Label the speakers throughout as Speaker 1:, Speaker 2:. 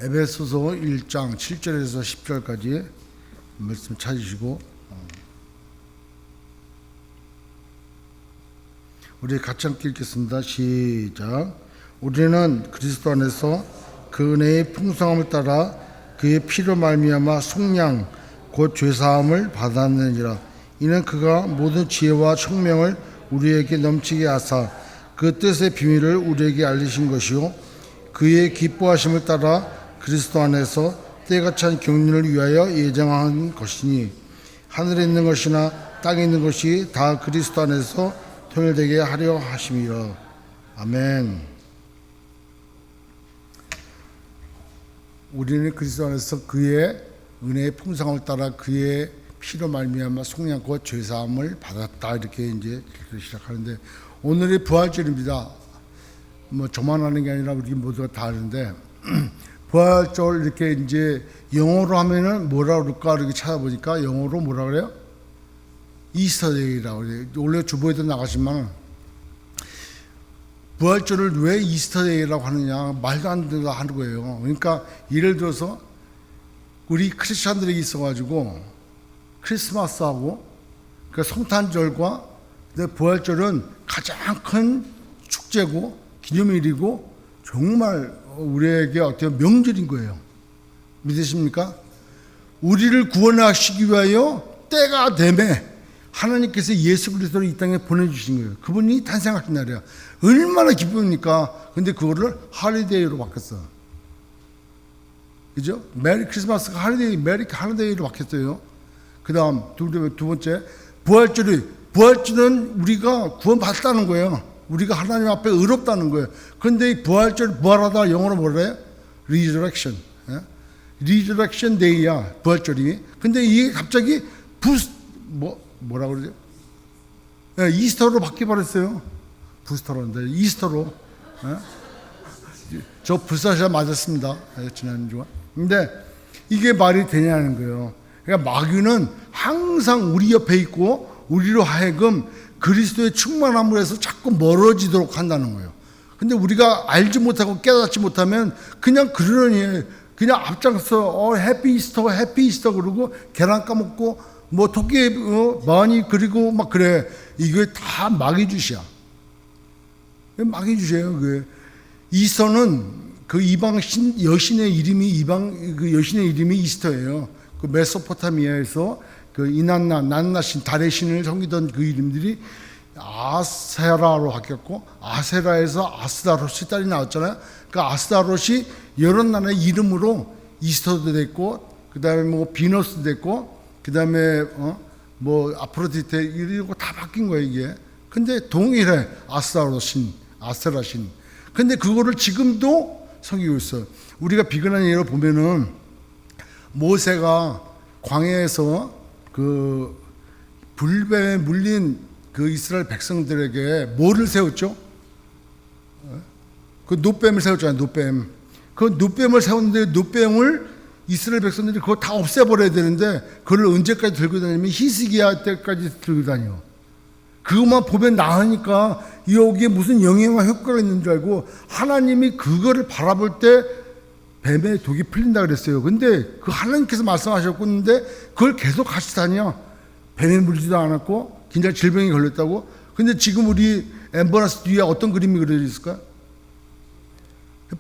Speaker 1: 에베소서 1장 7절에서 10절까지 말씀 찾으시고 우리 같이 함께 읽겠습니다. 시작. 우리는 그리스도 안에서 그 은혜의 풍성함을 따라 그의 피로 말미암아 속량 곧 죄사함을 받았느니라. 이는 그가 모든 지혜와 총명을 우리에게 넘치게 하사 그 뜻의 비밀을 우리에게 알리신 것이요 그의 기뻐하심을 따라 그리스도 안에서 때가 찬 경륜을 위하여 예정한 것이니 하늘에 있는 것이나 땅에 있는 것이 다 그리스도 안에서 통일되게 하려 하심이라. 아멘. 우리는 그리스도 안에서 그의 은혜의 풍성함을 따라 그의 피로 말미암아 속량 곧 죄사함을 받았다, 이렇게 이제 시작하는데, 오늘이 부활절입니다. 뭐 저만 하는 게 아니라 우리 모두가 다 하는데 부활절 이렇게 이제 영어로 하면은 뭐라 그럴까 이렇게 찾아보니까 영어로 뭐라 그래요? 이스터데이라고 그래요. 원래 주보에도 나가지만 부활절을 왜 이스터데이라고 하느냐, 말도 안 되는 하는 거예요. 그러니까 예를 들어서 우리 크리스천들에게 있어가지고 크리스마스하고 그 성탄절과 부활절은 가장 큰 축제고 기념일이고 정말 우리에게 어떤 명절인 거예요. 믿으십니까? 우리를 구원하시기 위하여 때가 되매 하나님께서 예수 그리스도를 이 땅에 보내주신 거예요. 그분이 탄생하신 날이야. 얼마나 기쁩니까? 근데 그거를 할리데이로 바꿨어. 그죠? 메리 크리스마스가 할리데이, 메리 할리데이로 바뀌었어요. 그 다음 두 번째, 부활절은 우리가 구원받았다는 거예요. 우리가 하나님 앞에 의롭다는 거예요. 그런데 이 부활하다 영어로 뭐라 해요? Resurrection. Resurrection Day야, 부활절이. 근데 이게 갑자기 뭐라 그러죠? 이스터로 바뀌어버렸어요. 부스터로인데, 이스터로. 저 불사시가 맞았습니다. 지난주에. 근데 이게 말이 되냐는 거예요. 그러니까 마귀는 항상 우리 옆에 있고 우리로 하여금 그리스도의 충만함을 해서 자꾸 멀어지도록 한다는 거예요. 근데 우리가 알지 못하고 깨닫지 못하면 그냥 그러니 그냥 앞장서 해피 이스터 그러고 계란 까먹고 뭐 토끼 많이 그리고 막 그래. 이게 다 마귀 짓이야. 마귀 짓이에요. 그 이스터는 그 이방 여신의 이름이 그 여신의 이름이 이스터예요. 그 메소포타미아에서 그 이난나, 난나신, 달의 신을 섬기던 그 이름들이 아세라로 바뀌었고, 아세라에서 아스다롯이 딸이 나왔잖아요. 그 아스다롯이 여러 나라의 이름으로 이스터도 됐고, 그 다음에 뭐 비너스도 됐고, 그 다음에 뭐 아프로디테 이런 거 다 바뀐 거예요, 이게. 근데 동일해. 아스다롯 신, 아세라 신. 근데 그거를 지금도 섬기고 있어요. 우리가 비근한 예를 보면은 모세가 광야에서 그 불뱀에 물린 그 이스라엘 백성들에게 뭐를 세웠죠? 그 노뱀을 세웠잖아요. 노뱀. 그 노뱀을 세웠는데 노뱀을 이스라엘 백성들이 그거 다 없애버려야 되는데 그걸 언제까지 들고 다니면 히스기야 때까지 들고 다녀. 그것만 보면 나으니까 여기에 무슨 영향과 효과가 있는 줄 알고 하나님이 그거를 바라볼 때 뱀의 독이 풀린다 그랬어요. 근데 그 하나님께서 말씀하셨고 있는데 그걸 계속 하시다니요. 뱀에 물지도 않았고 긴장 질병이 걸렸다고. 근데 지금 우리 앰버런스 뒤에 어떤 그림이 그려져 있을까?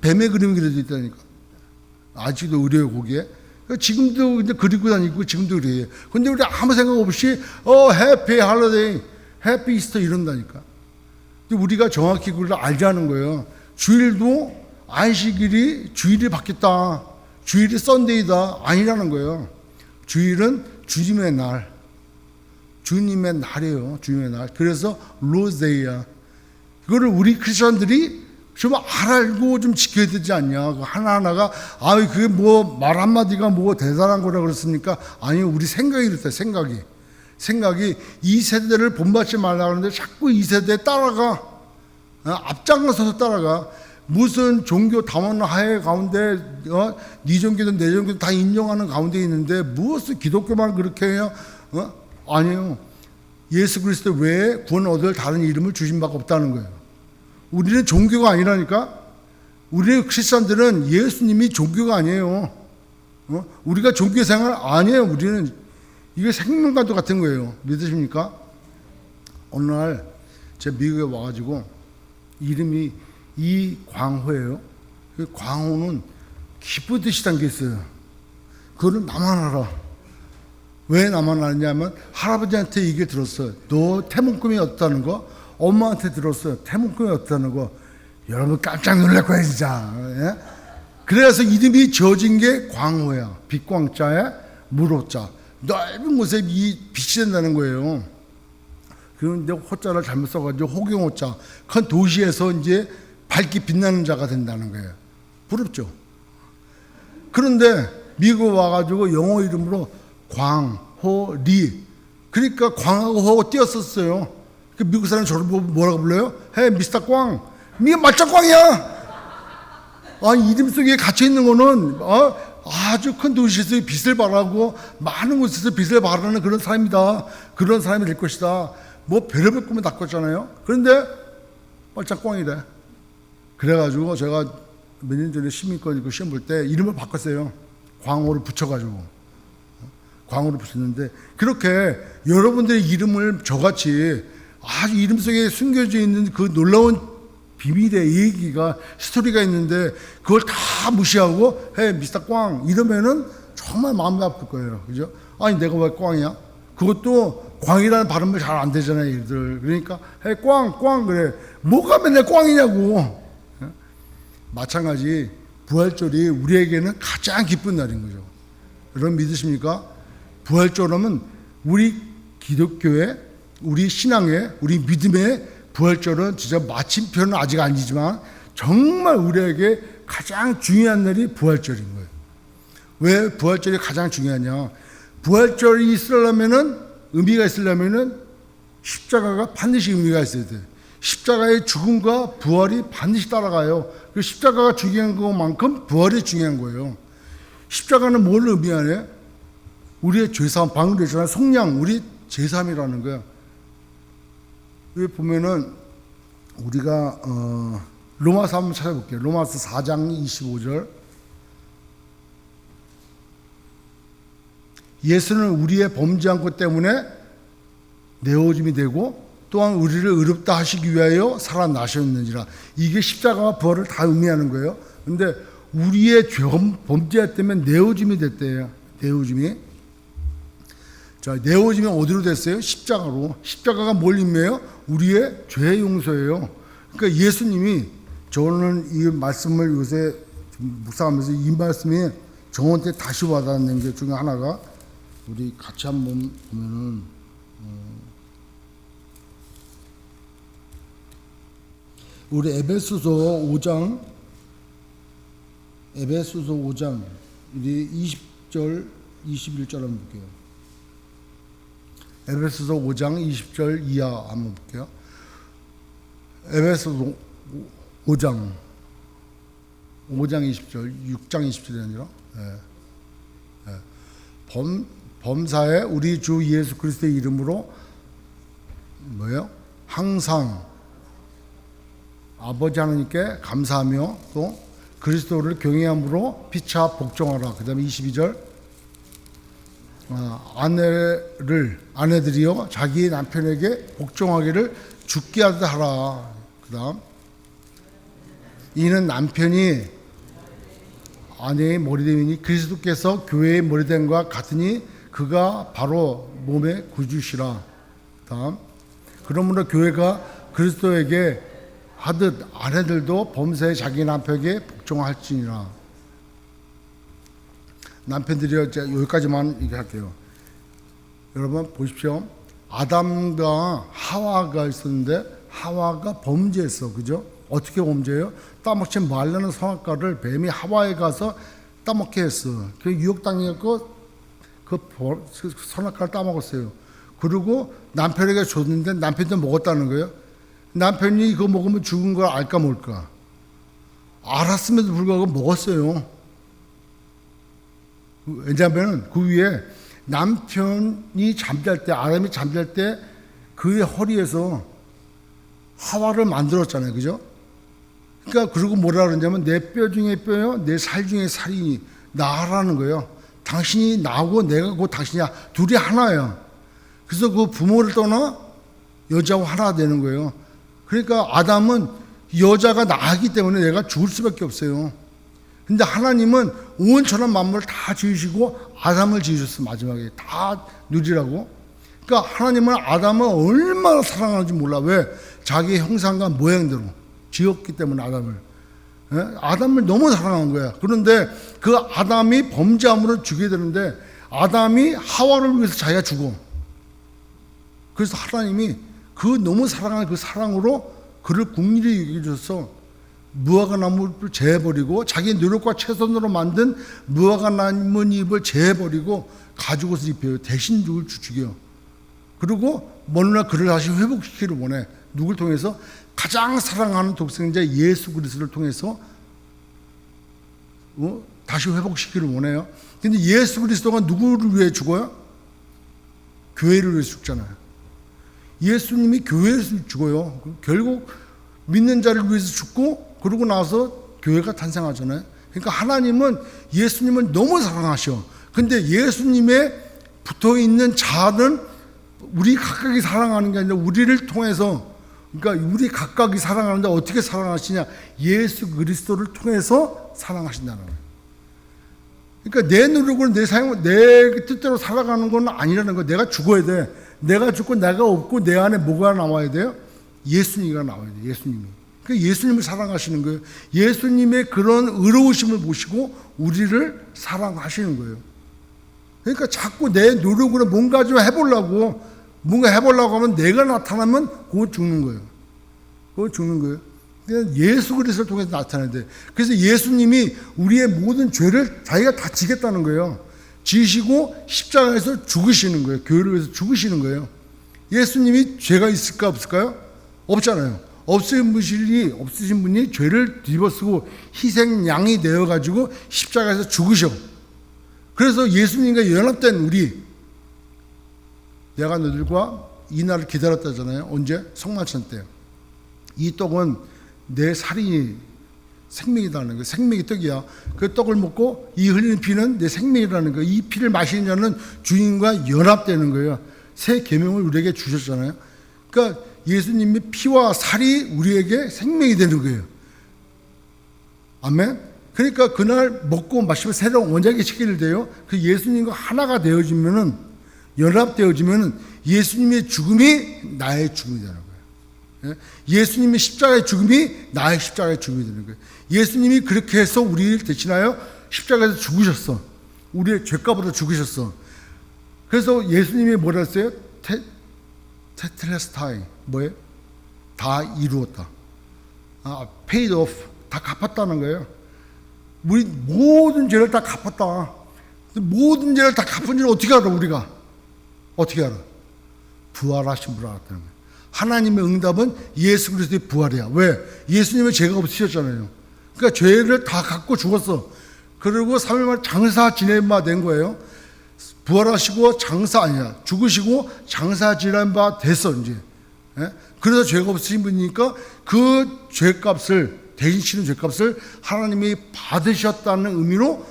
Speaker 1: 뱀의 그림이 그려져 있다니까. 아직도 의뢰요, 거기에. 지금도 이제 그리고 다니고 지금도 그래요. 근데 우리 아무 생각 없이 해피 할러데이, 해피 이스터 이런다니까. 근데 우리가 정확히 그걸 알자는 거예요. 주일도 안식일이 주일이 바뀌었다. 주일이 썬데이다. 아니라는 거예요. 주일은 주님의 날. 주님의 날이에요. 주님의 날. 그래서 로즈데이야. 이거를 우리 크리스천들이 좀 알고 좀 지켜야 되지 않냐. 하나하나가 그게 뭐 말 한마디가 뭐 대단한 거라 그랬습니까? 아니, 우리 생각이 이렇다. 생각이 이 세대를 본받지 말라고 하는데 자꾸 이 세대에 따라가. 앞장서서 따라가. 무슨 종교 다원화해 가운데 네 종교든 내 종교든 다 인정하는 가운데 있는데 무엇을 기독교만 그렇게 해요? 아니에요. 예수 그리스도 외에 구원 얻을 다른 이름을 주신 바가 없다는 거예요. 우리는 종교가 아니라니까. 우리 크리스천들은 예수님이 종교가 아니에요. 우리가 종교 생활 아니에요. 우리는 이게 생명과도 같은 거예요. 믿으십니까? 어느 날 제가 미국에 와가지고 이름이 이광호예요. 그 광호는 기쁘듯이 담겼어요. 그거는 나만 알아. 왜 나만 아냐면 할아버지한테 얘기 들었어요. 너 태몽꿈이 어떻다는 거? 엄마한테 들었어요. 태몽꿈이 어떻다는 거? 여러분 깜짝 놀랄 거야 진짜. 예? 그래서 이름이 지어진 게 광호야. 빛광자에 무로자. 넓은 곳에 이 빛이 된다는 거예요. 그런데 호자를 잘못 써가지고 호경호자. 큰 도시에서 이제 밝게 빛나는 자가 된다는 거예요. 부럽죠. 그런데 미국 와가지고 영어 이름으로 광호리. 그러니까 광하고 호하고 띄었었어요. 그 미국 사람이 저를 보고 뭐라고 불러요? 헤이 미스터 꽝. 니가 맞짱 꽝이야. 이름 속에 갇혀있는 거는 아주 큰 도시에서 빛을 발하고 많은 곳에서 빛을 발하는 그런 사람이다. 그런 사람이 될 것이다. 뭐 별의별 꿈을 다 꿨잖아요. 그런데 맞짱 꽝이래. 그래가지고 제가 몇 년 전에 시민권 시험 볼 때 이름을 바꿨어요. 광호를 붙여가지고. 광호를 붙였는데 그렇게 여러분들의 이름을 저같이 아주 이름 속에 숨겨져 있는 그 놀라운 비밀의 얘기가 스토리가 있는데 그걸 다 무시하고 헤이 미스터 꽝 이러면은 정말 마음이 아플 거예요. 그죠? 아니 내가 왜 꽝이야? 그것도 광이라는 발음을 잘 안 되잖아요. 얘들. 그러니까 헤이 꽝 그래. 뭐가 맨날 꽝이냐고. 마찬가지 부활절이 우리에게는 가장 기쁜 날인 거죠. 여러분 믿으십니까? 부활절은 우리 기독교의 우리 신앙의 우리 믿음의 부활절은 진짜 마침표는 아직 아니지만 정말 우리에게 가장 중요한 날이 부활절인 거예요. 왜 부활절이 가장 중요하냐? 부활절이 있으려면은 의미가 있으려면은 십자가가 반드시 의미가 있어야 돼. 십자가의 죽음과 부활이 반드시 따라가요. 그 십자가가 중요한 것만큼 부활이 중요한 거예요. 십자가는 뭘 의미하냐? 우리의 죄사함, 방금 그랬잖아요. 속량, 우리 죄사함이라는 거야. 여기 보면은 우리가 로마서 한번 찾아볼게요. 로마서 4장 25절. 예수는 우리의 범죄한 것 때문에 내어짐이 되고 또한 우리를 의롭다 하시기 위하여 살아나셨는지라. 이게 십자가와 부활을 다 의미하는 거예요. 근데 우리의 범죄 때문에 내어짐이 됐대요. 내어짐이. 자, 내어짐이 어디로 됐어요? 십자가로. 십자가가 뭘 의미해요? 우리의 죄 용서예요. 그러니까 예수님이, 저는 이 말씀을 요새 묵상하면서 이 말씀이 저한테 다시 와닿는 게 중에 하나가, 우리 같이 한번 보면은 우리 에베소서 5장 우리 20절 21절 한번 볼게요. 에베소서 5장 20절 이하 한번 볼게요. 에베소서 5장 20절 6장 20절이 아니라 범사에 우리 주 예수 그리스도의 이름으로 뭐예요? 항상 아버지 하나님께 감사하며 또 그리스도를 경외함으로 피차 복종하라. 그 다음에 22절 아내들이여 자기 남편에게 복종하기를 죽게 하라. 그 다음 이는 남편이 아내의 머리됨이니 그리스도께서 교회의 머리됨과 같으니 그가 바로 몸의 구주시라. 다음 그러므로 교회가 그리스도에게 하듯 아내들도 범사에 자기 남편에게 복종할지니라. 남편들이요, 여기까지만 얘기할게요. 여러분 보십시오. 아담과 하와가 있었는데 하와가 범죄했어. 그죠? 어떻게 범죄해요? 따먹지 말라는 선악과를 뱀이 하와에 가서 따먹게 했어. 그 유혹당해서 그 선악과를 따먹었어요. 그리고 남편에게 줬는데 남편도 먹었다는 거예요. 남편이 이거 먹으면 죽은 걸 알까 뭘까? 알았음에도 불구하고 먹었어요. 왜냐하면 그 위에 남편이 잠잘 때, 아담이 잠잘 때 그의 허리에서 하와를 만들었잖아요. 그죠? 그러니까 그리고 뭐라 그러냐면 내 뼈 중에 뼈요, 내 살 중에 살이 나라는 거예요. 당신이 나고 내가 곧 당신이야. 둘이 하나예요. 그래서 그 부모를 떠나 여자와 하나 되는 거예요. 그러니까 아담은 여자가 나기 때문에 내가 죽을 수밖에 없어요. 근데 하나님은 온 천한 만물을 다 지으시고 아담을 지으셨어. 마지막에 다 누리라고. 그러니까 하나님은 아담을 얼마나 사랑하는지 몰라. 왜? 자기 형상과 모양대로 지었기 때문에 아담을. 아담을 너무 사랑한 거야. 그런데 그 아담이 범죄함으로 죽게 되는데 아담이 하와를 위해서 자기가 죽어. 그래서 하나님이 그 너무 사랑하는 그 사랑으로 그를 긍휼히 여겨줘서 무화과 나무를 재버리고 자기 노력과 최선으로 만든 무화과 나뭇잎을 재버리고 가죽옷을 입혀요. 대신 누굴 죽여. 그리고 먼 날 그를 다시 회복시키기를 원해. 누굴 통해서? 가장 사랑하는 독생자 예수 그리스도를 통해서 다시 회복시키기를 원해요. 근데 예수 그리스도가 누구를 위해 죽어요? 교회를 위해 죽잖아요. 예수님이 교회에서 죽어요. 결국 믿는 자를 위해서 죽고 그러고 나서 교회가 탄생하잖아요. 그러니까 하나님은 예수님을 너무 사랑하셔. 근데 예수님에 붙어있는 자는 우리 각각이 사랑하는 게 아니라 우리를 통해서, 그러니까 우리 각각이 사랑하는데 어떻게 사랑하시냐? 예수 그리스도를 통해서 사랑하신다는 거예요. 그러니까 내 노력으로 내 뜻대로 살아가는 건 아니라는 거예요. 내가 죽어야 돼. 내가 죽고 내가 없고 내 안에 뭐가 나와야 돼요? 예수님이 나와야 돼요. 예수님이. 그러니까 예수님을 사랑하시는 거예요. 예수님의 그런 의로우심을 보시고 우리를 사랑하시는 거예요. 그러니까 자꾸 내 노력으로 뭔가 좀 해보려고 하면 내가 나타나면 그거 죽는 거예요. 그거 죽는 거예요. 그냥 예수 그리스도를 통해서 나타나야 돼. 그래서 예수님이 우리의 모든 죄를 자기가 다 지겠다는 거예요. 지시고 십자가에서 죽으시는 거예요. 교회를 위해서 죽으시는 거예요. 예수님이 죄가 있을까 없을까요? 없잖아요. 없으신 분이 죄를 뒤집어쓰고 희생양이 되어가지고 십자가에서 죽으셔. 그래서 예수님과 연합된 우리, 내가 너희들과 이 날을 기다렸다잖아요. 언제? 성만찬 때. 이 떡은 내 살이 생명이라는 거예요. 생명의 떡이야. 그 떡을 먹고 이 흘리는 피는 내 생명이라는 거예요. 이 피를 마시는 자는 주님과 연합되는 거예요. 새 계명을 우리에게 주셨잖아요. 그러니까 예수님의 피와 살이 우리에게 생명이 되는 거예요. 아멘. 그러니까 그날 먹고 마시면 새로운 원자기 체결돼요. 그 예수님과 하나가 되어지면은, 연합되어지면은 예수님의 죽음이 나의 죽음이 되는 거예요. 예수님의 십자가의 죽음이 나의 십자가의 죽음이 되는 거예요. 예수님이 그렇게 해서 우리를 대신하여 십자가에서 죽으셨어. 우리의 죄값으로 죽으셨어. 그래서 예수님이 뭐라 했어요? 테텔레스타이, 뭐예요? 다 이루었다. paid off, 다 갚았다는 거예요. 우리 모든 죄를 다 갚았다. 모든 죄를 다 갚은 줄 어떻게 알아? 우리가 어떻게 알아? 부활하신 분 알았다는 거예요. 하나님의 응답은 예수 그리스도의 부활이야. 왜? 예수님은 죄가 없으셨잖아요. 그러니까 죄를 다 갖고 죽었어. 그리고 3일 만에 장사 지낸 바 된 거예요. 부활하시고 죽으시고 장사 지낸 바 됐어 이제. 그래서 죄가 없으신 분이니까 그 죄값을, 대신 치는 죄값을 하나님이 받으셨다는 의미로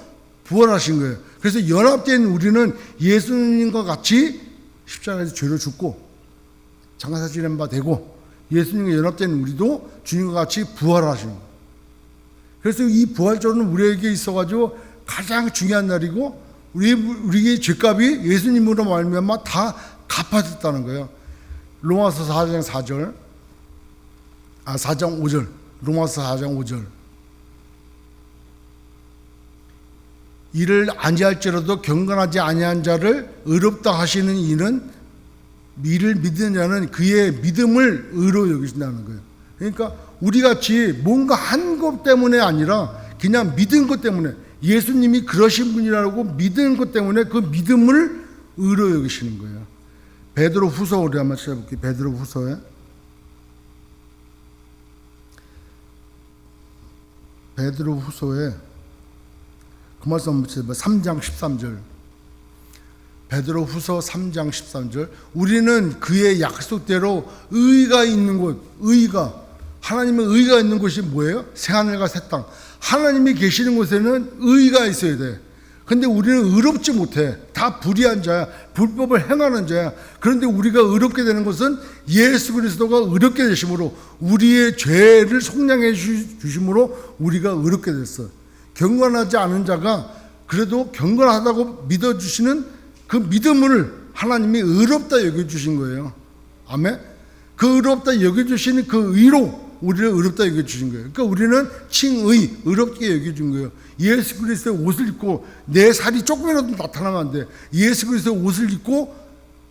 Speaker 1: 부활하신 거예요. 그래서 연합된 우리는 예수님과 같이 십자가에서 죄로 죽고 장사 지낸 바 되고, 예수님과 연합된 우리도 주님과 같이 부활하시는 거예요. 그래서 이 부활절은 우리에게 있어가지고 가장 중요한 날이고, 우리의 죄값이 예수님으로 말미암아 다 갚아졌다는 거예요. 로마서 4장 4절, 4장 5절, 로마서 4장 5절. 이를 아니할지라도 경건하지 아니한 자를 의롭다 하시는 이는, 이를 믿는 자는 그의 믿음을 의로 여기신다는 거예요. 그러니까 우리 같이 뭔가 한 것 때문에 아니라 그냥 믿은 것 때문에, 예수님이 그러신 분이라고 믿은 것 때문에 그 믿음을 의로 여기시는 거예요. 베드로 후서 우리 한번 찾아볼게요. 베드로 후서에 그 말씀 한번 찾아봐요. 3장 13절. 베드로 후서 3장 13절. 우리는 그의 약속대로 의가 있는 곳, 의가 하나님의 의가 있는 곳이 뭐예요? 새하늘과 새 땅. 하나님이 계시는 곳에는 의가 있어야 돼. 근데 우리는 의롭지 못해. 다 불의한 자야. 불법을 행하는 자야. 그런데 우리가 의롭게 되는 것은 예수 그리스도가 의롭게 되심으로, 우리의 죄를 속량해 주심으로 우리가 의롭게 됐어. 경건하지 않은 자가 그래도 경건하다고 믿어주시는 그 믿음을 하나님이 의롭다 여겨주신 거예요. 아멘. 그 의롭다 여겨주시는 그 의로 우리를 의롭다 여겨주신 거예요. 그러니까 우리는 칭의, 의롭게 여겨준 거예요. 예수 그리스도의 옷을 입고, 내 살이 조금이라도 나타나면 안 돼. 예수 그리스도의 옷을 입고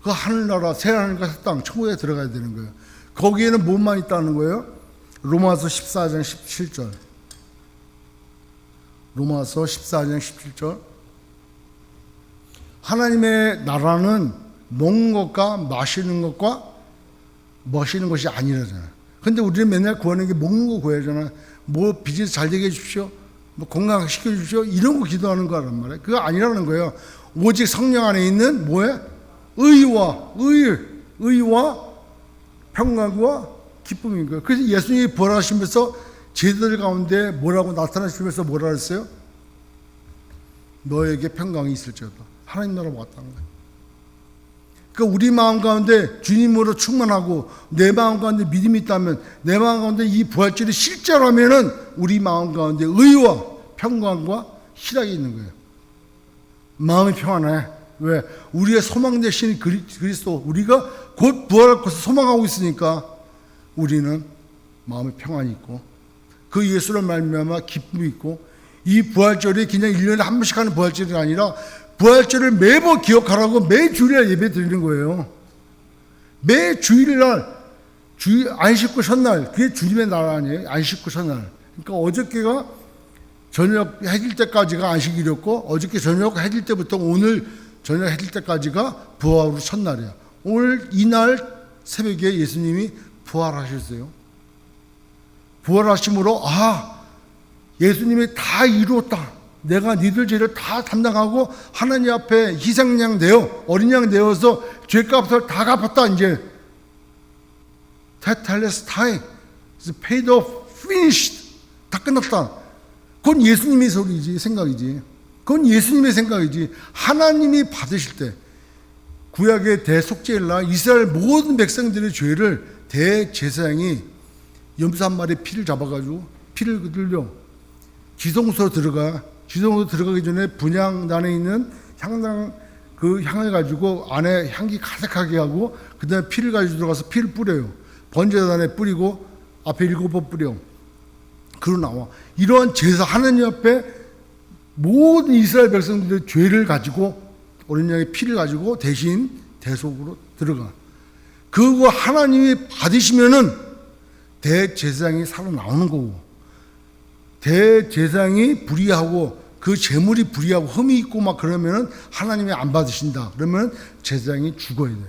Speaker 1: 그 하늘나라, 새하늘과 새 땅, 천국에 들어가야 되는 거예요. 거기에는 뭐만 있다는 거예요? 로마서 14장 17절. 로마서 14장 17절. 하나님의 나라는 먹는 것과 마시는 것과 멋있는 것이 아니라잖아. 근데 우리는 맨날 구하는 게 먹는 거 구하잖아. 뭐 비즈니스 잘 되게 해주십시오, 뭐 건강시켜 주십시오, 이런 거 기도하는 거란 말이야. 그거 아니라는 거예요. 오직 성령 안에 있는 뭐야? 의와 평강과 기쁨인 거예요. 그래서 예수님이 부활하시면서 제자들 가운데 뭐라고 나타나시면서 뭐라 했어요? 너에게 평강이 있을지어다. 하나님 나라 왔다는 거예요. 그러니까 우리 마음 가운데 주님으로 충만하고 내 마음 가운데 믿음이 있다면, 내 마음 가운데 이 부활절이 실제라면은 우리 마음 가운데 의와 평강과 희락이 있는 거예요. 마음이 평안해. 왜? 우리의 소망 되신 그리스도, 우리가 곧 부활할 것을 소망하고 있으니까 우리는 마음에 평안이 있고, 그 예수를 말미암아 기쁨이 있고, 이 부활절이 그냥 1년에 한 번씩 하는 부활절이 아니라 부활절을 매번 기억하라고 매 주일날 예배 드리는 거예요. 매 주일날, 안식구 첫날, 그게 주님의 날 아니에요? 안식구 첫날. 그러니까 어저께가 저녁 해질 때까지가 안식일이었고, 어저께 저녁 해질 때부터 오늘 저녁 해질 때까지가 부활 후 첫날이야. 오늘 이날 새벽에 예수님이 부활하셨어요. 부활하심으로 예수님이 다 이루었다. 내가 니들 죄를 다 담당하고 하나님 앞에 희생양 되어, 어린 양 되어서 죄값을 다 갚았다. 이제 테텔레스타이, paid off, finished, 다 끝났다. 그건 예수님의 소리지, 생각이지. 그건 예수님의 생각이지. 하나님이 받으실 때 구약의 대속죄일날 이스라엘 모든 백성들의 죄를 대제사장이 염소 한 마리의 피를 잡아가지고 피를 흘려 지성소로 들어가. 지성소로 들어가기 전에 분향단에 있는 향당, 그 향을 가지고 안에 향기 가득하게 하고, 그 다음에 피를 가지고 들어가서 피를 뿌려요. 번제단에 뿌리고 앞에 7번 뿌려. 그러고 나와. 이러한 제사, 하나님 앞에 모든 이스라엘 백성들의 죄를 가지고, 어린 양의 피를 가지고 대신 대속으로 들어가. 그거 하나님이 받으시면은 대제사장이 살아나오는 거고, 대제사장이 불의하고 그 재물이 불의하고 흠이 있고 막 그러면은 하나님이 안 받으신다. 그러면 제사장이 죽어야 돼.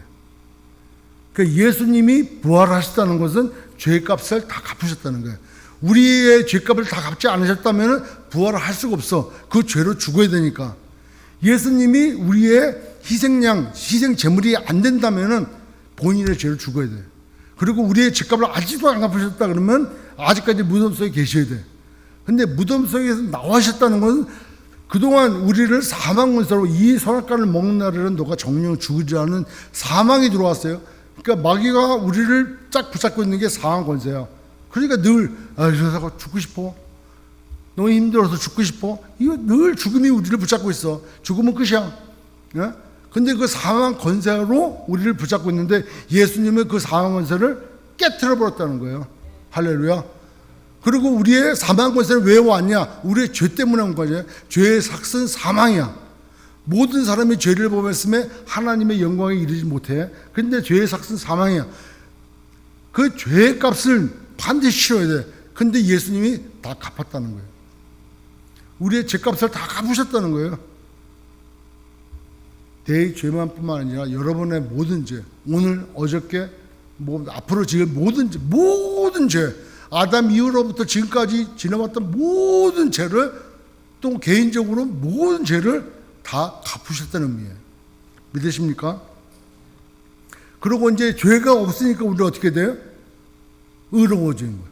Speaker 1: 그러니까 예수님이 부활하셨다는 것은 죄값을 다 갚으셨다는 거예요. 우리의 죄값을 다 갚지 않으셨다면 부활을 할 수가 없어. 그 죄로 죽어야 되니까. 예수님이 우리의 희생양, 희생 제물이 안 된다면 본인의 죄로 죽어야 돼. 그리고 우리의 죄값을 아직도 안 갚으셨다 그러면 아직까지 무덤 속에 계셔야 돼. 근데 무덤 속에서 나와셨다는 것은 그동안 우리를 사망 권세로, 이 선악과를 먹는 날에는 너가 정령 죽지 않은 사망이 들어왔어요. 그러니까 마귀가 우리를 쫙 붙잡고 있는 게 사망 권세야. 그러니까 늘 이러다가 죽고 싶어, 너무 힘들어서 죽고 싶어, 이거 늘 죽음이 우리를 붙잡고 있어. 죽으면 끝이야. 예? 근데 그 사망 권세로 우리를 붙잡고 있는데 예수님은 그 사망 권세를 깨트려 버렸다는 거예요. 할렐루야. 그리고 우리의 사망 권세는 왜 왔냐? 우리의 죄 때문에 온 거죠. 죄의 삭은 사망이야. 모든 사람이 죄를 범했음에 하나님의 영광에 이르지 못해. 그런데 죄의 삭은 사망이야. 그 죄의 값을 반드시 치러야 돼. 근데 예수님이 다 갚았다는 거예요. 우리의 죄값을 다 갚으셨다는 거예요. 내 죄만뿐만 아니라 여러분의 모든 죄, 오늘, 어저께, 앞으로 지을 모든 죄, 아담 이후로부터 지금까지 지나왔던 모든 죄를, 또 개인적으로 모든 죄를 다 갚으셨다는 의미예요. 믿으십니까? 그리고 이제 죄가 없으니까 우리가 어떻게 돼요? 의로워지는 거예요.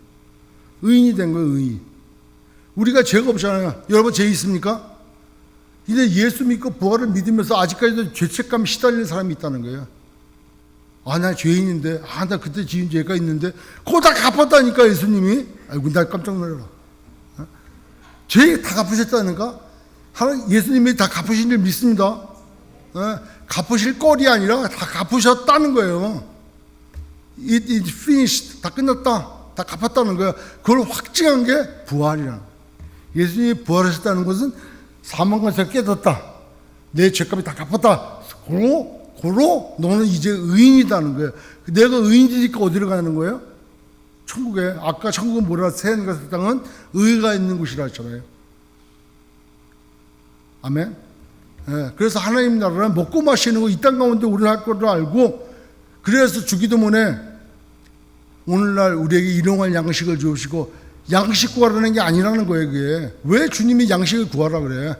Speaker 1: 의인이 된 거예요. 의인. 우리가 죄가 없잖아요. 여러분 죄 있습니까? 이제 예수 믿고 부활을 믿으면서 아직까지도 죄책감에 시달리는 사람이 있다는 거예요. 아, 나 죄인인데, 아, 나 그때 지은 죄가 있는데, 그거 다 갚았다니까, 예수님이. 아이고, 나 깜짝 놀라라. 죄 다 갚으셨다니까? 예수님이 다 갚으신 줄 믿습니다. 갚으실 꼴이 아니라 다 갚으셨다는 거예요. It finished. 다 끝났다. 다 갚았다는 거예요. 그걸 확증한 게 부활이라는 거예요. 예수님이 부활하셨다는 것은 사망에서 깨졌다. 내 죄값이 다 갚았다. 고로 너는 이제 의인이다는 거예요. 내가 의인이니까 어디로 가는 거예요? 천국에. 아까 천국은 뭐라 새하늘과 땅은 의가 있는 곳이라 했잖아요. 아멘. 예, 그래서 하나님 나라는 먹고 마시는 거 이 땅 가운데 우리는 할 거를 알고, 그래서 주기도문에 오늘날 우리에게 일용할 양식을 주시고, 양식 구하라는 게 아니라는 거예요. 그게 왜 주님이 양식을 구하라 그래?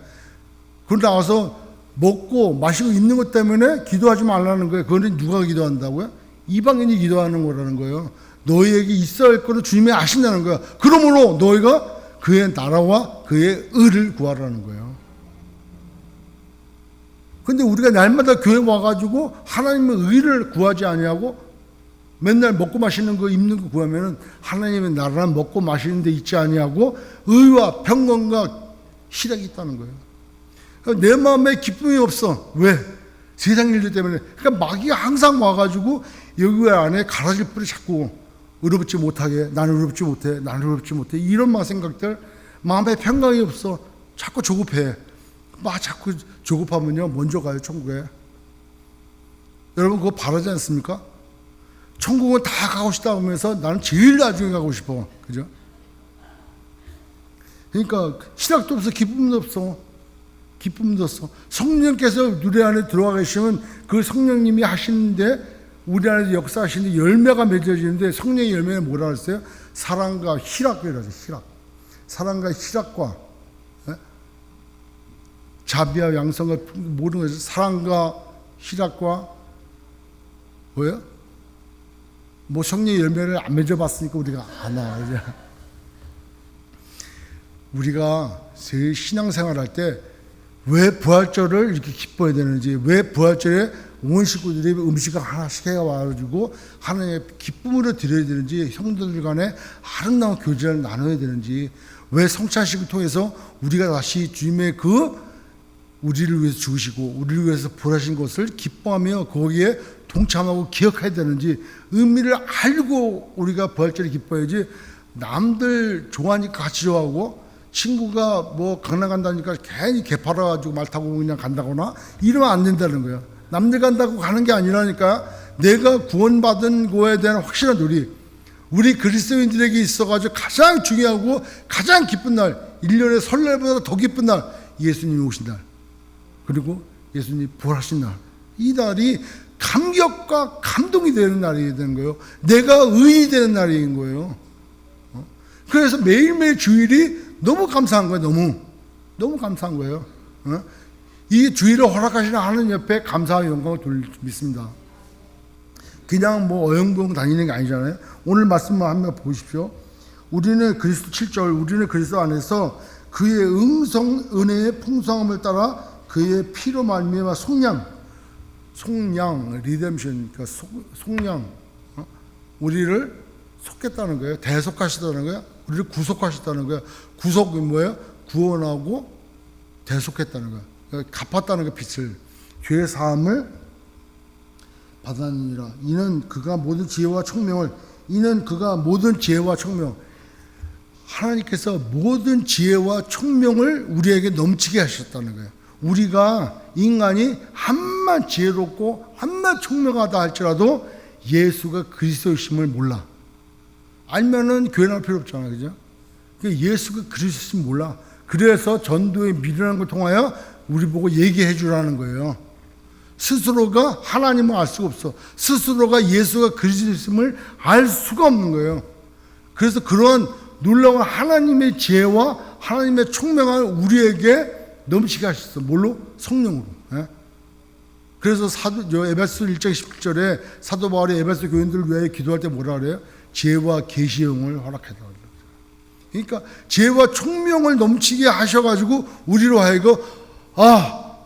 Speaker 1: 그걸 나와서 먹고 마시고 있는 것 때문에 기도하지 말라는 거예요. 그거는 누가 기도한다고요? 이방인이 기도하는 거라는 거예요. 너희에게 있어야 할 거를 주님이 아신다는 거야. 그러므로 너희가 그의 나라와 그의 의를 구하라는 거예요. 근데 우리가 날마다 교회 와가지고 하나님의 의를 구하지 아니하고 맨날 먹고 마시는 거 입는 거 구하면은 하나님의 나라는 먹고 마시는 데 있지 아니하고 의와 평강과 희락이 있다는 거예요. 그러니까 내 마음에 기쁨이 없어. 왜? 세상 일들 때문에. 그러니까 마귀가 항상 와가지고 여기 안에 가라질 뿔이 자꾸 의롭지 못하게, 나는 의롭지 못해, 나는 의롭지 못해, 이런 막 생각들, 마음에 평강이 없어. 자꾸 조급해. 막 자꾸 조급하면요 먼저 가요 천국에. 여러분 그거 바라지 않습니까? 천국은 다 가고 싶다 하면서 나는 제일 나중에 가고 싶어. 그죠? 그러니까 희락도 없어, 기쁨도 없어. 기쁨도 없어. 성령께서 우리 안에 들어와 계시면 그 성령님이 하시는데, 우리 안에서 역사하시는데 열매가 맺어지는데, 성령의 열매는 뭐라 그랬어요? 사랑과 희락이라고 했어요. 희락. 사랑과 희락과 자비와 양성과 모든 것을, 사랑과 희락과 뭐예요? 뭐 성령의 열매를 안 맺어봤으니까 우리가 안 와. 이제 우리가 신앙생활 할 때 왜 부활절을 이렇게 기뻐해야 되는지, 왜 부활절에 온 식구들이 음식을 하나씩 해와가지고 하나님의 기쁨으로 드려야 되는지, 형제들 간에 아름다운 교제를 나눠야 되는지, 왜 성찬식을 통해서 우리가 다시 주님의 우리를 위해서 죽으시고 우리를 위해서 부활하신 것을 기뻐하며 거기에 동참하고 기억해야 되는지, 의미를 알고 우리가 부활절을 기뻐해야지, 남들 좋아하니까 같이 좋아하고, 친구가 뭐 강남 간다니까 괜히 개 팔아가지고 말 타고 그냥 간다거나 이러면 안 된다는 거예요. 남들 간다고 가는 게 아니라니까. 내가 구원받은 거에 대한 확실한 우리 그리스도인들에게 있어가지고 가장 중요하고 가장 기쁜 날, 1년의 설날보다 더 기쁜 날, 예수님이 오신 날, 그리고 예수님이 부활하신 날, 이 날이 감격과 감동이 되는 날이 되는 거예요. 내가 의인이 되는 날인 거예요. 그래서 매일매일 주일이 너무 감사한 거예요. 너무 감사한 거예요. 이 주일을 허락하시는 하나님 옆에 감사와 영광을 돌립니다. 그냥 뭐 어영부영 다니는 게 아니잖아요. 오늘 말씀만 한번 보십시오. 우리는 그리스도 7절, 우리는 그리스도 안에서 그의 은혜의 풍성함을 따라 그의 피로 말미암아 속량, 리뎀션, 그러니까 속량, 우리를 속겠다는 거예요. 대속하시다는 거예요. 우리를 구속하셨다는 거예요. 구속이 뭐예요? 구원하고 대속했다는 거예요. 그러니까 갚았다는 거, 빚을. 죄의 사함을 받았느니라. 이는 그가 모든 지혜와 총명을, 하나님께서 모든 지혜와 총명을 우리에게 넘치게 하셨다는 거예요. 우리가 인간이 한만 지혜롭고 한만 총명하다 할지라도 예수가 그리스도이심을 몰라. 알면은 교회 나올 필요 없잖아요. 그죠? 예수가 그리스도이심을 몰라. 그래서 전도에 미련한 걸 통하여 우리 보고 얘기해 주라는 거예요. 스스로가 하나님을 알 수가 없어. 스스로가 예수가 그리스도이심을 알 수가 없는 거예요. 그래서 그런 놀라운 하나님의 지혜와 하나님의 총명을 우리에게 넘치게 하셨어. 뭘로? 성령으로. 그래서 에베소 1장 17절에 사도 바울이 에베소 교인들을 위하여 기도할 때 뭐라 그래요? 지혜와 계시의 영을 허락해달라고. 그러니까 지혜와 총명을 넘치게 하셔가지고 우리로 하여금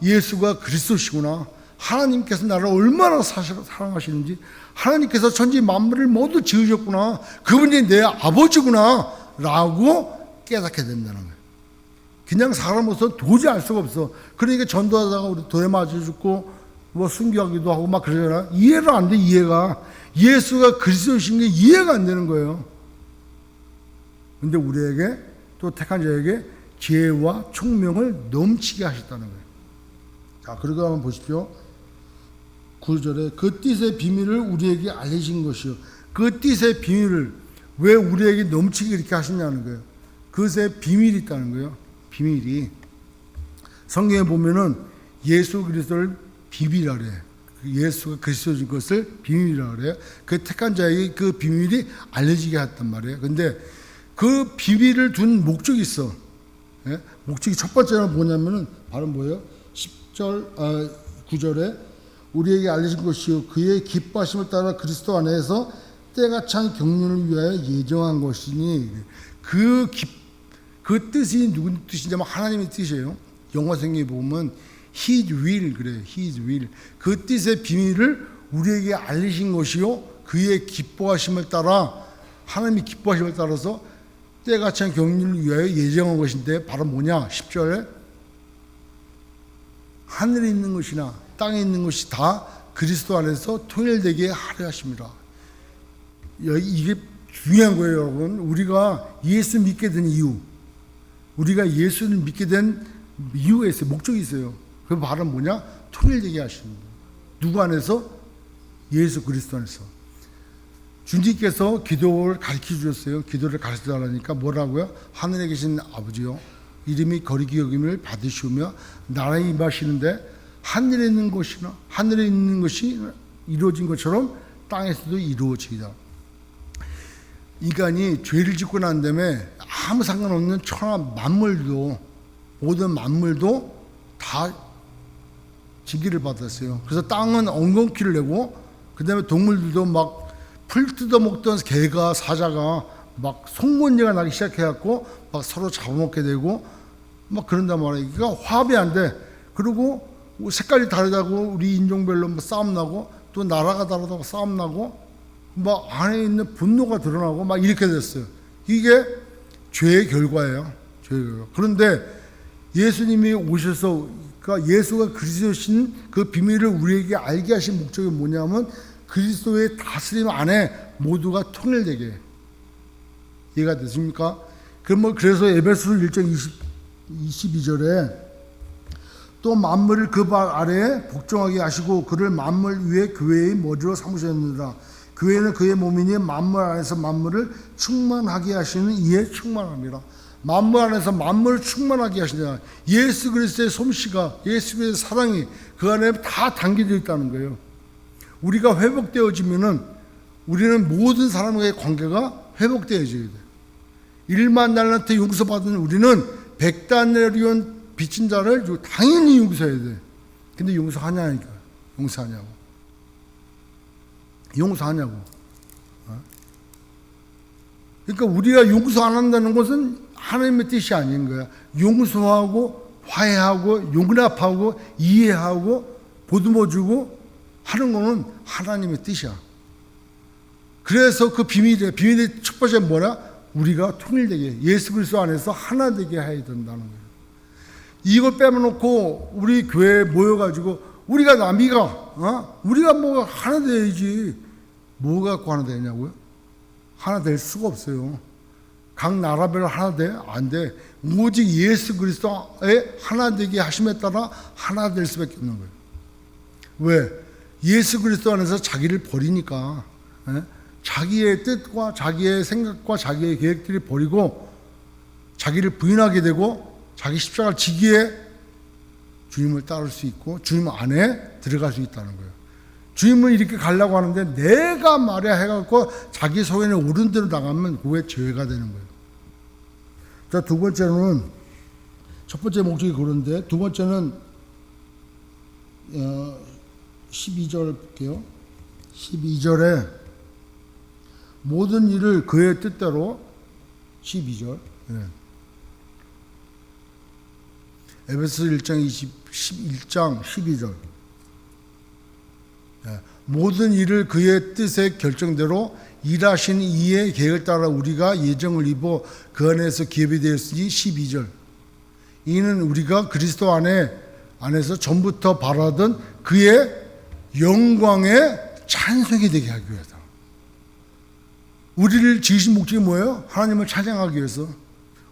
Speaker 1: 예수가 그리스도시구나, 하나님께서 나를 얼마나 사랑하시는지, 하나님께서 천지 만물을 모두 지으셨구나, 그분이 내 아버지구나 라고 깨닫게 된다는 거예요. 그냥 사람으로서 도저히 알 수가 없어. 그러니까 전도하다가 우리 돌에 맞아 죽고 뭐 순교하기도 하고 막 그러잖아. 이해가 안 돼. 이해가. 예수가 그리스도신 게 이해가 안 되는 거예요. 근데 우리에게, 또 택한 자에게 지혜와 총명을 넘치게 하셨다는 거예요. 자, 그리고 한번 보십시오. 9절에 그 뜻의 비밀을 우리에게 알리신 것이요. 그 뜻의 비밀을 왜 우리에게 넘치게 이렇게 하시냐는 거예요. 그것에 비밀이 있다는 거예요. 비밀이. 성경에 보면은 예수 그리스도를 비밀이라 그래. 예수가 그리스도인 것을 비밀이라 그래요. 그 택한 자에게 그 비밀이 알려지게 했단 말이에요. 근데 그 비밀을 둔 목적이 있어. 예? 목적이 첫 번째는 뭐냐면은 바로 뭐예요? 9절에 우리에게 알려진 것이요 그의 기뻐하심을 따라 그리스도 안에서 때가 찬 경륜을 위하여 예정한 것이니, 그 뜻이 누구 뜻이냐면 하나님의 뜻이에요. 영어 성경에 보면 His will 그래요. His will. 그 뜻의 비밀을 우리에게 알리신 것이요 그의 기뻐하심을 따라, 하나님의 기뻐하심을 따라서 때가 찬 경륜을 위하여 예정한 것인데 바로 뭐냐? 10절에 하늘에 있는 것이나 땅에 있는 것이 다 그리스도 안에서 통일되게 하려 하십니다. 이게 중요한 거예요, 여러분. 우리가 예수 믿게 된 이유, 우리가 예수를 믿게 된 이유가 있어요. 목적이 있어요. 그 바로 뭐냐? 통일되게 하시는 거예요. 누구 안에서? 예수 그리스도 안에서. 주님께서 기도를 가르쳐 주셨어요. 기도를 가르쳐 달라니까 뭐라고요? 하늘에 계신 아버지요, 이름이 거룩히 여김을 받으시오며 나라에 임하시는데 하늘에 있는 것이나 하늘에 있는 것이 이루어진 것처럼 땅에서도 이루어지이다. 인간이 죄를 짓고 난 다음에 아무 상관없는 천하 만물도, 모든 만물도 다 징계를 받았어요. 그래서 땅은 엉겅퀴를 내고, 그 다음에 동물들도 막 풀 뜯어먹던 개가, 사자가 막 송곳니가 나기 시작해갖고 막 서로 잡아먹게 되고 막 그런단 말이에요. 그러니까 화합이 안 돼. 그리고 색깔이 다르다고 우리 인종별로 뭐 싸움 나고, 또 나라가 다르다고 싸움 나고, 막 안에 있는 분노가 드러나고 막 이렇게 됐어요. 이게 죄의 결과예요. 죄의 결과. 그런데 예수님이 오셔서, 그러니까 예수가 그리스도신 그 비밀을 우리에게 알게 하신 목적이 뭐냐면 그리스도의 다스림 안에 모두가 통일되게. 이해가 되십니까? 그래서 에베소서 1장 22절에 또 만물을 그 발 아래에 복종하게 하시고 그를 만물 위에 교회의 머리로 삼으셨느니라. 교회는 그의 몸이니 만물 안에서 만물을 충만하게 하시는 이에 충만합니다. 만물 안에서 만물을 충만하게 하시냐. 예수 그리스도의 솜씨가, 예수 그리스도의 사랑이 그 안에 다 담겨져 있다는 거예요. 우리가 회복되어지면은 우리는 모든 사람과의 관계가 회복되어져야 돼. 1만 달란트 용서받은 우리는 100다나리온 빚진 자를 당연히 용서해야 돼. 근데 용서하냐니까. 용서하냐고. 용서하냐고. 그러니까 우리가 용서 안 한다는 것은 하나님의 뜻이 아닌 거야. 용서하고 화해하고 용납하고 이해하고 보듬어주고 하는 거는 하나님의 뜻이야. 그래서 그 비밀의 첫 번째 뭐냐? 우리가 통일되게, 예수 그리스도 안에서 하나 되게 해야 된다는 거예요. 이걸 빼놓고 우리 교회에 모여가지고 우리가 남이가 우리가 뭐 하나 돼야지. 뭐 갖고 하나 되냐고요? 하나 될 수가 없어요. 각 나라별로 하나 돼? 안 돼. 오직 예수 그리스도의 하나 되게 하심에 따라 하나 될 수밖에 없는 거예요. 왜? 예수 그리스도 안에서 자기를 버리니까. 자기의 뜻과 자기의 생각과 자기의 계획들을 버리고 자기를 부인하게 되고 자기 십자가를 지기에 주님을 따를 수 있고 주님 안에 들어갈 수 있다는 거예요. 주님은 이렇게 가려고 하는데 내가 말이야 해갖고 자기 소견에 오른 대로 나가면 그게 죄가 되는 거예요. 자, 두 번째는, 첫 번째 목적이 그런데 두 번째는 12절 볼게요. 12절에 모든 일을 그의 뜻대로, 12절 에베소 1장 11장 12절. 모든 일을 그의 뜻의 결정대로 일하신 이의 계획을 따라 우리가 예정을 입어 그 안에서 기업이 되었으니 12절. 이는 우리가 그리스도 안에서 전부터 바라던 그의 영광의 찬송이 되게 하기 위해서. 우리를 지으신 목적이 뭐예요? 하나님을 찬양하기 위해서.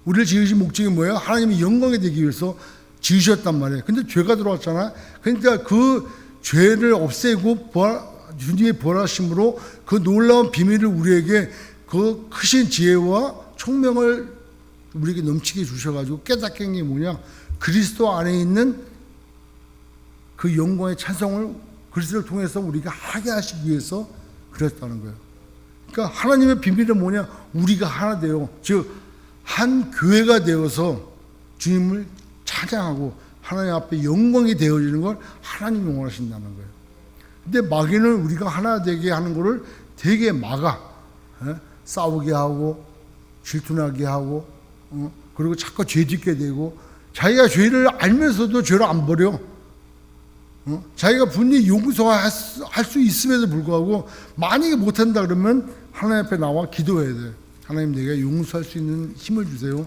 Speaker 1: 우리를 지으신 목적이 뭐예요? 하나님의 영광이 되기 위해서 지으셨단 말이에요. 근데 죄가 들어왔잖아요. 그러니까 그 죄를 없애고 주님의 부활하심으로 그 놀라운 비밀을 우리에게 그 크신 지혜와 총명을 우리에게 넘치게 주셔가지고 깨닫게 한 게 뭐냐? 그리스도 안에 있는 그 영광의 찬송을 그리스도를 통해서 우리가 하게 하시기 위해서 그랬다는 거예요. 그러니까 하나님의 비밀은 뭐냐? 우리가 하나 되어, 즉 한 교회가 되어서 주님을 찬양하고 하나님 앞에 영광이 되어지는 걸 하나님이 원하신다는 거예요. 근데 마귀는 우리가 하나 되게 하는 것을 되게 막아. 싸우게 하고 질투나게 하고 그리고 자꾸 죄 짓게 되고, 자기가 죄를 알면서도 죄를 안 버려. 자기가 분명히 용서할 수 있음에도 불구하고 만약에 못한다 그러면 하나님 앞에 나와 기도해야 돼. 하나님, 내가 용서할 수 있는 힘을 주세요.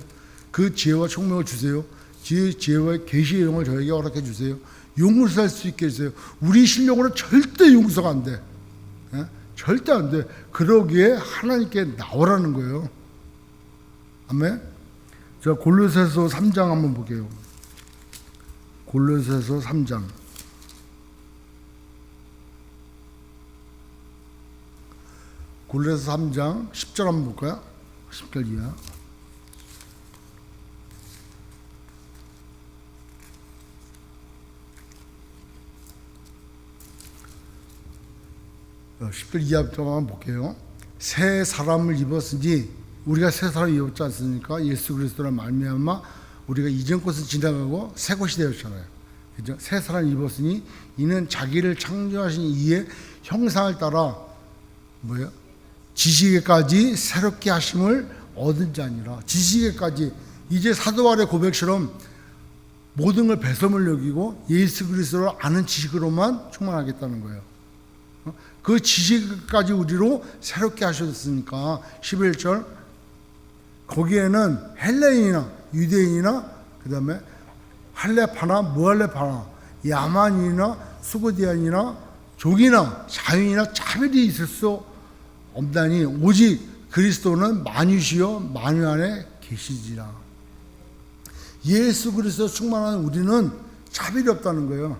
Speaker 1: 그 지혜와 총명을 주세요. 지혜와 계시의 영을 저에게 허락해 주세요. 용서할 수 있게 해주세요. 우리 실력으로 절대 용서가 안 돼. 절대 안 돼. 그러기에 하나님께 나오라는 거예요. 아멘. 자, 골로새서 3장 한번 볼게요. 골로새서 3장. 골로새서 3장 10절 한번 볼까요? 10절 이하. 10절 이하부터 한번 볼게요. 새 사람을 입었으니, 우리가 새 사람을 입었지 않습니까? 예수 그리스도를 말미암아 우리가 이전 것은 지나가고 새 것이 되었잖아요. 그죠? 새 사람을 입었으니 이는 자기를 창조하신 이의 형상을 따라 뭐예요? 지식에까지 새롭게 하심을 얻은 자니라. 지식에까지, 이제 사도 바울의 고백처럼 모든 걸 배설물 여기고 예수 그리스도를 아는 지식으로만 충만하겠다는 거예요. 그 지식까지 우리로 새롭게 하셨으니까 11절, 거기에는 헬레인이나 유대인이나 그 다음에 할레파나 무할레파나 야만인이나 수고디안이나 족이나 자유인이나 차별이 있을 수 없다니 오직 그리스도는 만유시요 만유 안에 계시지라. 예수 그리스도 충만한 우리는 차별이 없다는 거예요.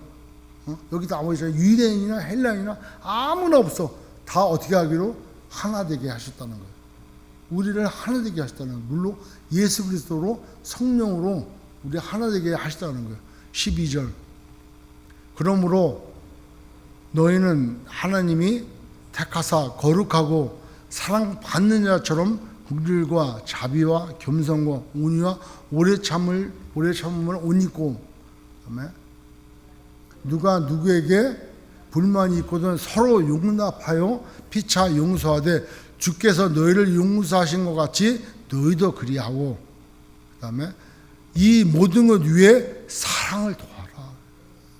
Speaker 1: 여기 나와 있어요. 유대인이나 헬라인이나 아무나 없어. 다 어떻게 하기로? 하나 되게 하셨다는 거예요. 우리를 하나 되게 하셨다는 거예요. 물론 예수 그리스도로 성령으로 우리 하나 되게 하셨다는 거예요. 12절. 그러므로 너희는 하나님이 택하사 거룩하고 사랑받는 자처럼 긍휼과 자비와 겸손과 온유와 오래 참음을 옷 입고, 그다음에 누가 누구에게 불만이 있거든 서로 용납하여 피차 용서하되 주께서 너희를 용서하신 것 같이 너희도 그리하고, 그다음에 이 모든 것 위에 사랑을 더하라.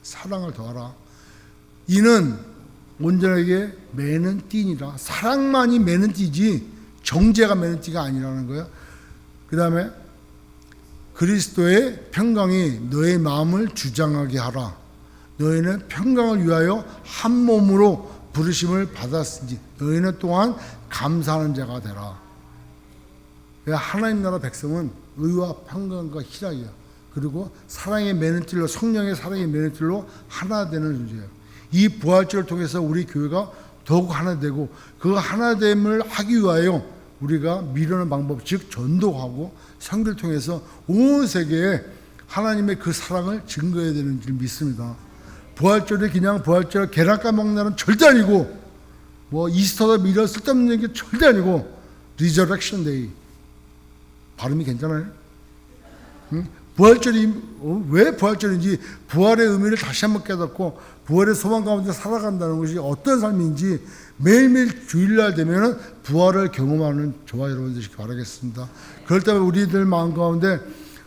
Speaker 1: 사랑을 더하라. 이는 온전하게 매는 띠니라. 사랑만이 매는 띠지 정죄가 매는 띠가 아니라는 거예요. 그 다음에 그리스도의 평강이 너의 마음을 주장하게 하라. 너희는 평강을 위하여 한 몸으로 부르심을 받았으니 너희는 또한 감사하는 자가 되라. 하나님 나라 백성은 의와 평강과 희락이야. 그리고 사랑의 매는 띠로, 성령의 사랑의 매는 띠로 하나 되는 존재예요. 이 부활절을 통해서 우리 교회가 더욱 하나 되고, 그 하나됨을 하기 위하여 우리가 미루는 방법, 즉 전도하고 선교를 통해서 온 세계에 하나님의 그 사랑을 증거해야 되는 줄 믿습니다. 부활절이 그냥 부활절 계란 까먹는 날은 절대 아니고, 뭐 이스터다 미러 쓸데없는 게 절대 아니고, 리저렉션 데이. 발음이 괜찮아요? 응? 부활절이 왜 부활절인지, 부활의 의미를 다시 한번 깨닫고 부활의 소망 가운데 살아간다는 것이 어떤 삶인지 매일매일 주일날 되면은 부활을 경험하는 저와 여러분 되시기 바라겠습니다. 그럴 때 우리들 마음 가운데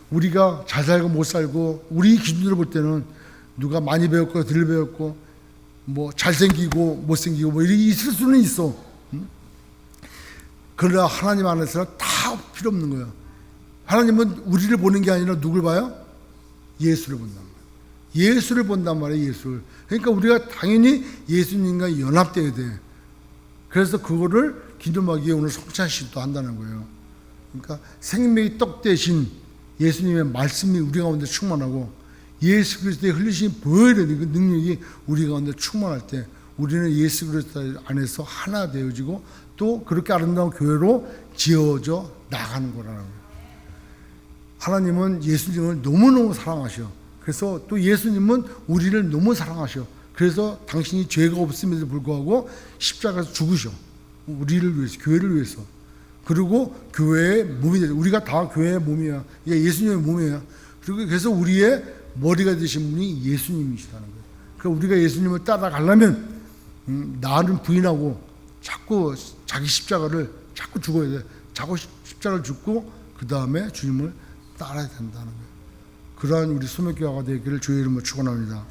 Speaker 1: 우리가 잘 살고 못 살고, 우리 기준으로 볼 때는 누가 많이 배웠고 덜 배웠고 뭐 잘생기고 못생기고 뭐 이렇게 있을 수는 있어. 그러나 하나님 안에서는 다 필요 없는 거예요. 하나님은 우리를 보는 게 아니라 누굴 봐요? 예수를 본단 말이에요. 예수를 본단 말이에요. 예수를. 그러니까 우리가 당연히 예수님과 연합되어야 돼. 그래서 그거를 기도하기 위해 오늘 성찬식도 한다는 거예요. 그러니까 생명의 떡 대신 예수님의 말씀이 우리 가운데 충만하고, 예수 그리스도의 흘리신 보혈의 그 능력이 우리 가운데 충만할 때 우리는 예수 그리스도 안에서 하나 되어지고 또 그렇게 아름다운 교회로 지어져 나가는 거라는 거예요. 하나님은 예수님을 너무너무 사랑하셔. 그래서 또 예수님은 우리를 너무 사랑하셔. 그래서 당신이 죄가 없음에도 불구하고 십자가에서 죽으셔. 우리를 위해서, 교회를 위해서. 그리고 교회의 몸이 되죠. 우리가 다 교회의 몸이야. 이게 예수님의 몸이야. 그리고 그래서 우리의 머리가 되신 분이 예수님이시라는 거예요. 그러니까 우리가 예수님을 따라가려면 나를 부인하고 자꾸 자기 십자가를 자꾸 죽어야 돼. 자꾸 십자가를 죽고 그 다음에 주님을 따라야 된다는 거예요. 그러한 우리 소매교회가 되기를 주의 이름으로 축원합니다.